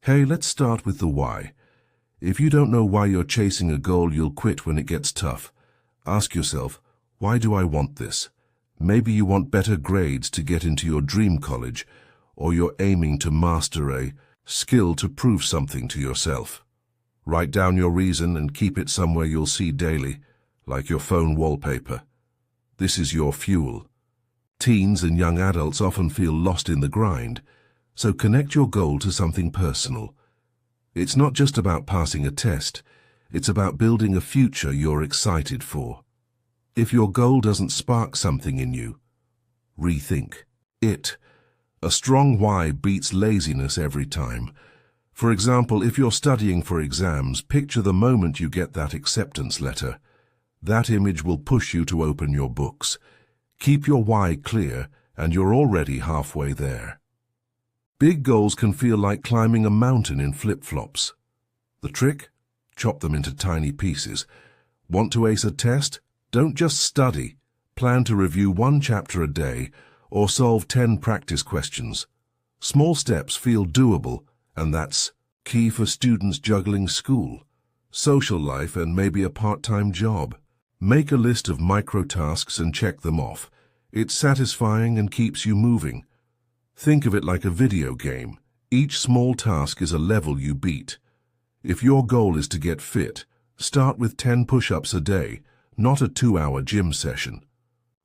Hey, let's start with the why. If you don't know why you're chasing a goal, you'll quit when it gets tough. Ask yourself, why do I want this? Maybe you want better grades to get into your dream college, or you're aiming to master a skill to prove something to yourself. Write down your reason and keep it somewhere you'll see daily, like your phone wallpaper. This is your fuel. Teens and young adults often feel lost in the grind, so connect your goal to something personal. It's not just about passing a test, it's about building a future you're excited for. If your goal doesn't spark something in you, rethink it. A strong why beats laziness every time. For example, if you're studying for exams, picture the moment you get that acceptance letter. That image will push you to open your books. Keep your why clear, and you're already halfway there. Big goals can feel like climbing a mountain in flip-flops. The trick? Chop them into tiny pieces. Want to ace a test? Don't just study. Plan to review 1 chapter a day or solve 10 practice questions. Small steps feel doable, and that's key for students juggling school, social life, and maybe a part-time job. Make a list of micro-tasks and check them off. It's satisfying and keeps you moving. Think of it like a video game. Each small task is a level you beat. If your goal is to get fit, start with 10 push-ups a day, not a 2-hour gym session.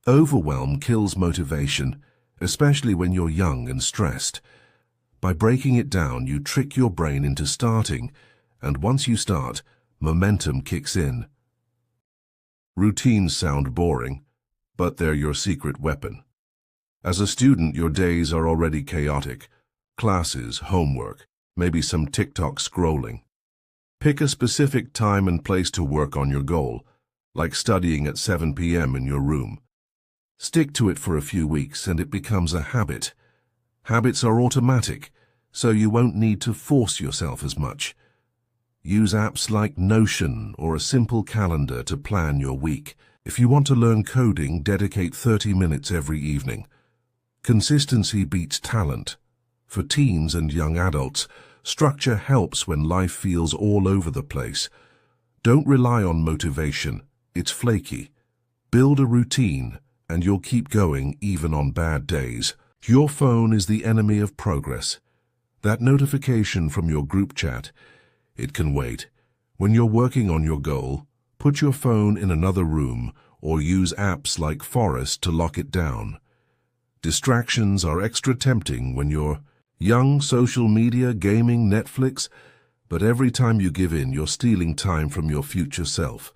Overwhelm kills motivation, especially when you're young and stressed. By breaking it down, you trick your brain into starting, and once you start, momentum kicks in. Routines sound boring, but they're your secret weapon. As a student, your days are already chaotic. Classes, homework, maybe some TikTok scrolling. Pick a specific time and place to work on your goal, like studying at 7 p.m. in your room. Stick to it for a few weeks and it becomes a habit. Habits are automatic, so you won't need to force yourself as much. Use apps like Notion or a simple calendar to plan your week. If you want to learn coding, dedicate 30 minutes every evening. Consistency beats talent. For teens and young adults, structure helps when life feels all over the place. Don't rely on motivation. It's flaky. Build a routine, and you'll keep going even on bad days. Your phone is the enemy of progress. That notification from your group chat, it can wait. When you're working on your goal, put your phone in another room or use apps like Forest to lock it down. Distractions are extra tempting when you're young, social media, gaming, Netflix, but every time you give in, you're stealing time from your future self.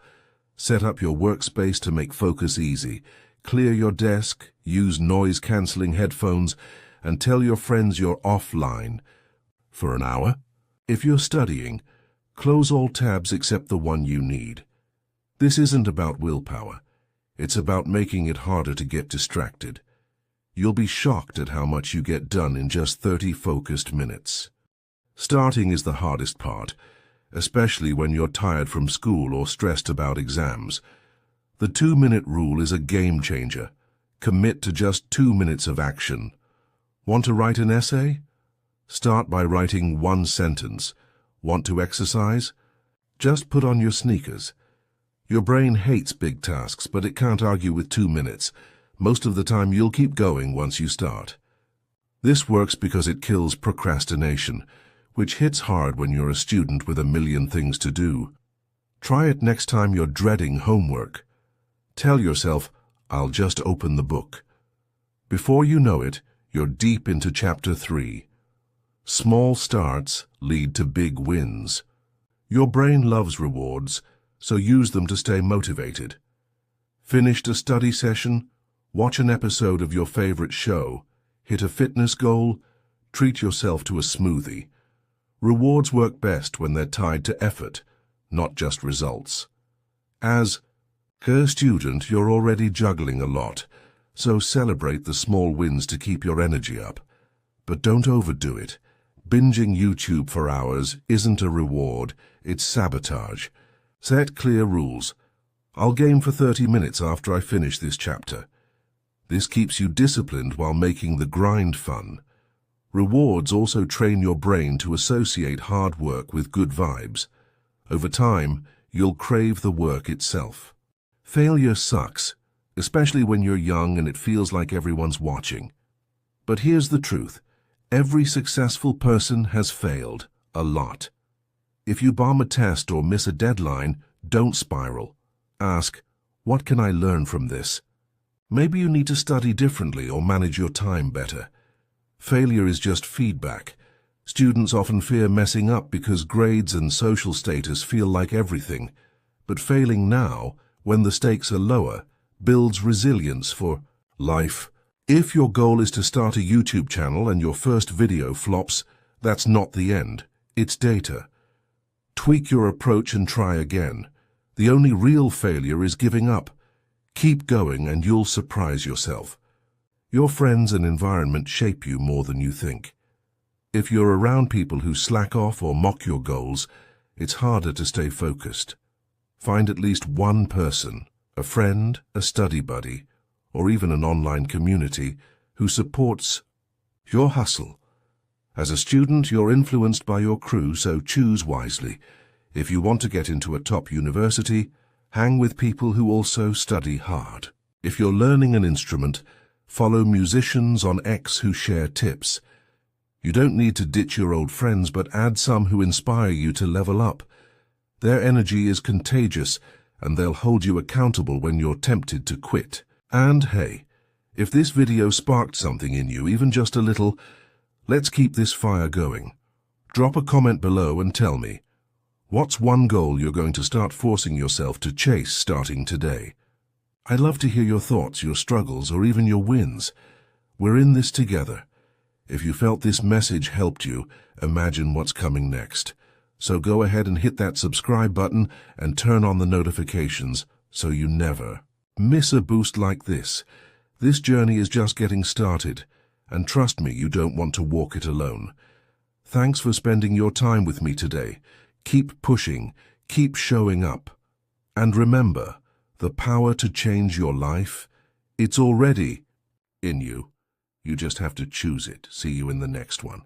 Set up your workspace to make focus easy. Clear your desk, use noise-canceling headphones, and tell your friends you're offline for an hour. If you're studying, close all tabs except the one you need. This isn't about willpower. It's about making it harder to get distracted. You'll be shocked at how much you get done in just 30 focused minutes. Starting is the hardest part, especially when you're tired from school or stressed about exams. The 2-minute rule is a game changer. Commit to just 2 minutes of action. Want to write an essay? Start by writing 1 sentence. Want to exercise? Just put on your sneakers. Your brain hates big tasks, but it can't argue with 2 minutes. Most of the time you'll keep going once you start. This works because it kills procrastination, which hits hard when you're a student with a million things to do. Try it next time you're dreading homework. Tell yourself, I'll just open the book. Before you know it, you're deep into chapter 3. Small starts lead to big wins. Your brain loves rewards, so use them to stay motivated. Finished a study session? Watch an episode of your favorite show. Hit a fitness goal? Treat yourself to a smoothie. Rewards work best when they're tied to effort, not just results. As a student, you're already juggling a lot, so celebrate the small wins to keep your energy up. But don't overdo it. Binging YouTube for hours isn't a reward, it's sabotage. Set clear rules. I'll game for 30 minutes after I finish this chapter. This keeps you disciplined while making the grind fun. Rewards also train your brain to associate hard work with good vibes. Over time, you'll crave the work itself. Failure sucks, especially when you're young and it feels like everyone's watching. But here's the truth. Every successful person has failed, a lot. If you bomb a test or miss a deadline, don't spiral. Ask, what can I learn from this? Maybe you need to study differently or manage your time better. Failure is just feedback. Students often fear messing up because grades and social status feel like everything. But failing now, when the stakes are lower, builds resilience for life. If your goal is to start a YouTube channel and your first video flops, that's not the end. It's data. Tweak your approach and try again. The only real failure is giving up. Keep going and you'll surprise yourself. Your friends and environment shape you more than you think. If you're around people who slack off or mock your goals, it's harder to stay focused. Find at least one person, a friend, a study buddy, or even an online community who supports your hustle. As a student, you're influenced by your crew, so choose wisely. If you want to get into a top university, hang with people who also study hard. If you're learning an instrument, follow musicians on X who share tips. You don't need to ditch your old friends, but add some who inspire you to level up. Their energy is contagious, and they'll hold you accountable when you're tempted to quit. And hey, if this video sparked something in you, even just a little, let's keep this fire going. Drop a comment below and tell me, what's one goal you're going to start forcing yourself to chase starting today? I'd love to hear your thoughts, your struggles, or even your wins. We're in this together. If you felt this message helped you, imagine what's coming next. So go ahead and hit that subscribe button and turn on the notifications so you never miss a boost like this. This journey is just getting started, and trust me, you don't want to walk it alone. Thanks for spending your time with me today. Keep pushing, keep showing up. And remember, the power to change your life, it's already in you. You just have to choose it. See you in the next one.